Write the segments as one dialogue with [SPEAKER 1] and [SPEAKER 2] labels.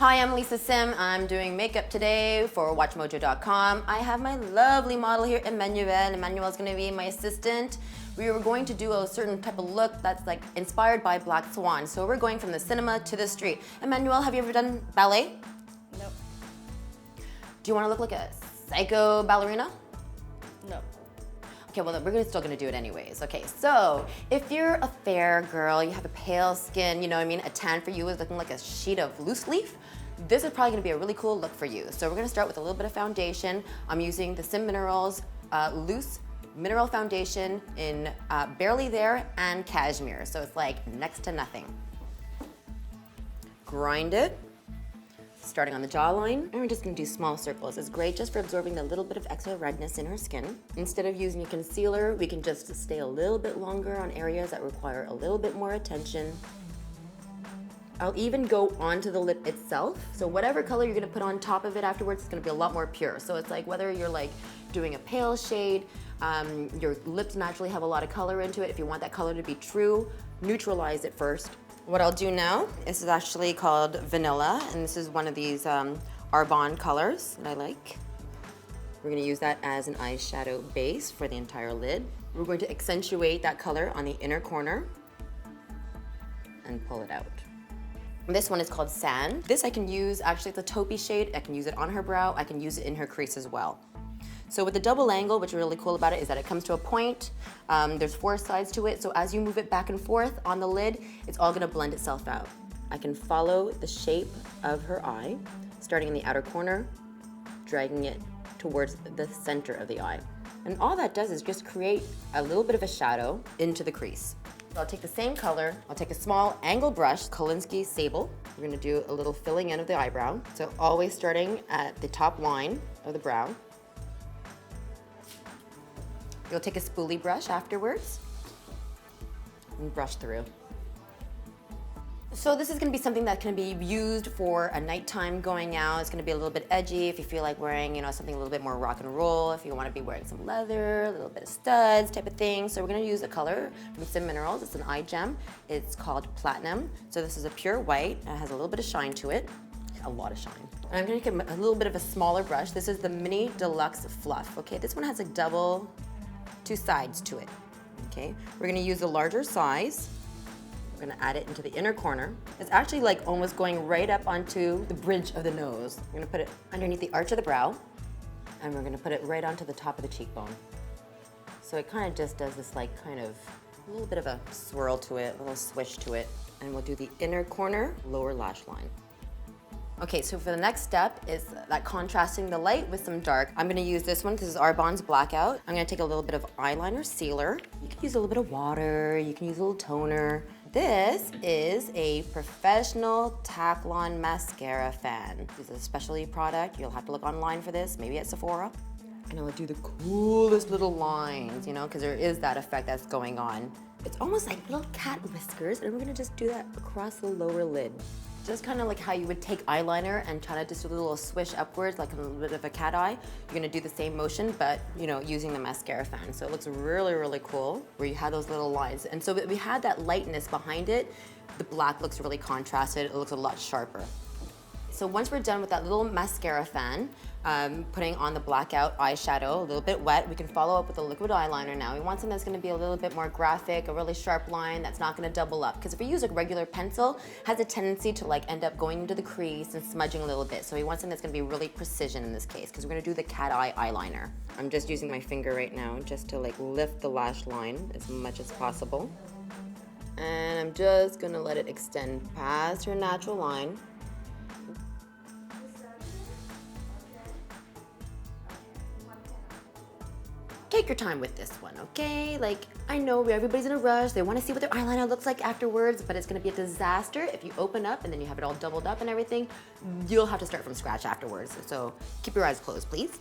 [SPEAKER 1] Hi, I'm Lisa Sim. I'm doing makeup today for WatchMojo.com. I have my lovely model here, Emmanuel. Emmanuel is going to be my assistant. We were going to do a certain type of look that's like inspired by Black Swan. So we're going from the cinema to the street. Emmanuel, have you ever done ballet?
[SPEAKER 2] No.
[SPEAKER 1] Do you want to look like a psycho ballerina?
[SPEAKER 2] No.
[SPEAKER 1] Okay, well, we're still gonna do it anyways. Okay, so if you're a fair girl, you have a pale skin, you know what I mean? A tan for you is looking like a sheet of loose leaf. This is probably gonna be a really cool look for you. So we're gonna start with a little bit of foundation. I'm using the Sim Minerals Loose Mineral Foundation in Barely There and Cashmere. So it's like next to nothing. Grind it. Starting on the jawline, and we're just gonna do small circles. It's great just for absorbing the little bit of extra redness in her skin. Instead of using a concealer, we can just stay a little bit longer on areas that require a little bit more attention. I'll even go onto the lip itself. So whatever color you're gonna put on top of it afterwards, it's gonna be a lot more pure. So it's like whether you're like doing a pale shade, your lips naturally have a lot of color into it. If you want that color to be true, neutralize it first. What I'll do now, this is actually called Vanilla, and this is one of these Arbonne colors that I like. We're gonna use that as an eyeshadow base for the entire lid. We're going to accentuate that color on the inner corner and pull it out. This one is called Sand. This I can use, actually it's a taupey shade. I can use it on her brow. I can use it in her crease as well. So with the double angle, what's really cool about it is that it comes to a point. There's 4 sides to it, so as you move it back and forth on the lid, it's all gonna blend itself out. I can follow the shape of her eye, starting in the outer corner, dragging it towards the center of the eye. And all that does is just create a little bit of a shadow into the crease. So I'll take the same color, I'll take a small angle brush, Kolinsky Sable. We're gonna do a little filling in of the eyebrow. So always starting at the top line of the brow. You'll take a spoolie brush afterwards and brush through. So this is gonna be something that can be used for a nighttime going out. It's gonna be a little bit edgy if you feel like wearing, something a little bit more rock and roll, if you wanna be wearing some leather, a little bit of studs type of thing. So we're gonna use a color from Sim Minerals. It's an eye gem. It's called Platinum. So this is a pure white, and it has a little bit of shine to it. A lot of shine. And I'm gonna get a little bit of a smaller brush. This is the Mini Deluxe Fluff. Okay, this one has a double 2 sides to it, okay? We're gonna use a larger size. We're gonna add it into the inner corner. It's actually like almost going right up onto the bridge of the nose. We're gonna put it underneath the arch of the brow, and we're gonna put it right onto the top of the cheekbone. So it kind of just does this like kind of a little bit of a swirl to it, a little swish to it. And we'll do the inner corner, lower lash line. Okay, so for the next step is that contrasting the light with some dark. I'm gonna use this one. This is Arbonne's Blackout. I'm gonna take a little bit of eyeliner sealer. You can use a little bit of water. You can use a little toner. This is a professional Taklon mascara fan. This is a specialty product. You'll have to look online for this, maybe at Sephora. And I'll do the coolest little lines, because there is that effect that's going on. It's almost like little cat whiskers, and we're gonna just do that across the lower lid. Just kind of like how you would take eyeliner and try to just do a little swish upwards, like a little bit of a cat eye. You're gonna do the same motion, but using the mascara fan. So it looks really, really cool, where you have those little lines. And so we had that lightness behind it. The black looks really contrasted. It looks a lot sharper. So once we're done with that little mascara fan, putting on the blackout eyeshadow, a little bit wet, we can follow up with a liquid eyeliner now. We want something that's gonna be a little bit more graphic, a really sharp line that's not gonna double up. Because if we use a regular pencil, it has a tendency to like end up going into the crease and smudging a little bit. So we want something that's gonna be really precision in this case, because we're gonna do the cat eye eyeliner. I'm just using my finger right now just to like lift the lash line as much as possible. And I'm just gonna let it extend past her natural line. Take your time with this one, okay? Like, I know everybody's in a rush. They want to see what their eyeliner looks like afterwards, but it's going to be a disaster if you open up and then you have it all doubled up and everything. You'll have to start from scratch afterwards. So keep your eyes closed, please.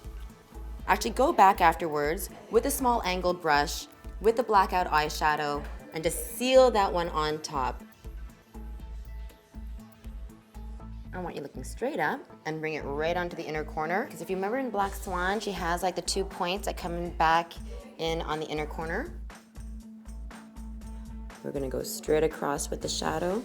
[SPEAKER 1] Actually, go back afterwards with a small angled brush, with the blackout eyeshadow, and just seal that one on top. I want you looking straight up and bring it right onto the inner corner. Because if you remember in Black Swan, she has like the 2 points that come back in on the inner corner. We're gonna go straight across with the shadow.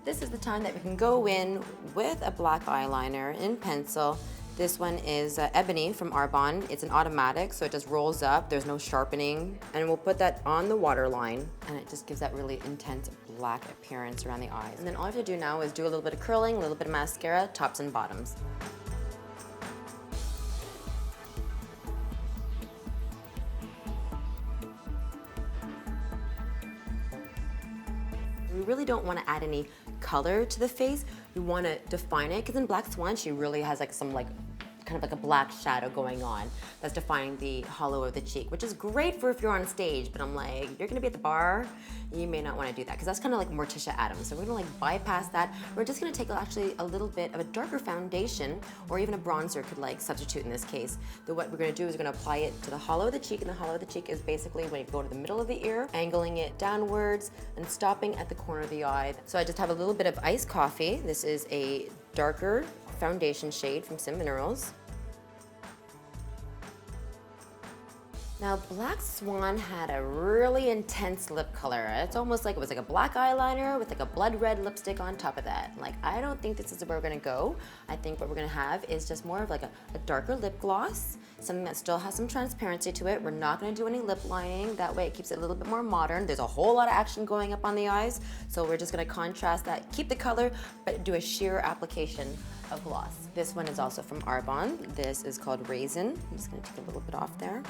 [SPEAKER 1] This is the time that we can go in with a black eyeliner in pencil. This one is Ebony from Arbonne. It's an automatic, so it just rolls up. There's no sharpening. And we'll put that on the waterline, and it just gives that really intense black appearance around the eyes. And then all I have to do now is do a little bit of curling, a little bit of mascara, tops and bottoms. We really don't want to add any color to the face. We want to define it, because in Black Swan, she really has like some kind of like a black shadow going on that's defining the hollow of the cheek, which is great for if you're on stage, but I'm like, you're gonna be at the bar, you may not want to do that, because that's kind of like Morticia Addams. So we're gonna like bypass that. We're just gonna take actually a little bit of a darker foundation, or even a bronzer could like substitute in this case. What we're gonna do is we're gonna apply it to the hollow of the cheek, and the hollow of the cheek is basically when you go to the middle of the ear, angling it downwards and stopping at the corner of the eye. So I just have a little bit of iced coffee. This is a darker foundation shade from Sim Minerals. Now, Black Swan had a really intense lip color. It's almost like it was like a black eyeliner with like a blood red lipstick on top of that. Like, I don't think this is where we're gonna go. I think what we're gonna have is just more of like a darker lip gloss, something that still has some transparency to it. We're not gonna do any lip lining. That way it keeps it a little bit more modern. There's a whole lot of action going up on the eyes, so we're just gonna contrast that, keep the color, but do a sheer application of gloss. This one is also from Arbonne. This is called Raisin. I'm just gonna take a little bit off there.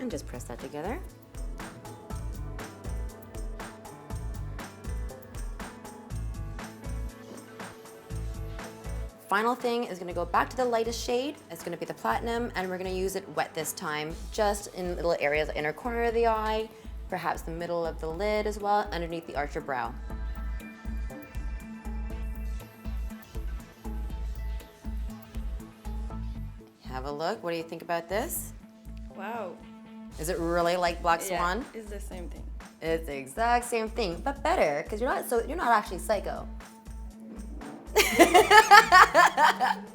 [SPEAKER 1] And just press that together. Final thing is gonna go back to the lightest shade. It's gonna be the platinum, and we're gonna use it wet this time, just in little areas, the inner corner of the eye, perhaps the middle of the lid as well, underneath the arch of brow. Have a look. What do you think about this?
[SPEAKER 2] Wow.
[SPEAKER 1] Is it really like Black Swan?
[SPEAKER 2] Yeah, it's the same thing.
[SPEAKER 1] It's the exact same thing, but better, because you're not actually psycho.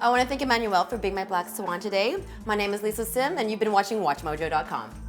[SPEAKER 1] I want to thank Emmanuel for being my Black Swan today. My name is Lisa Sim, and you've been watching WatchMojo.com.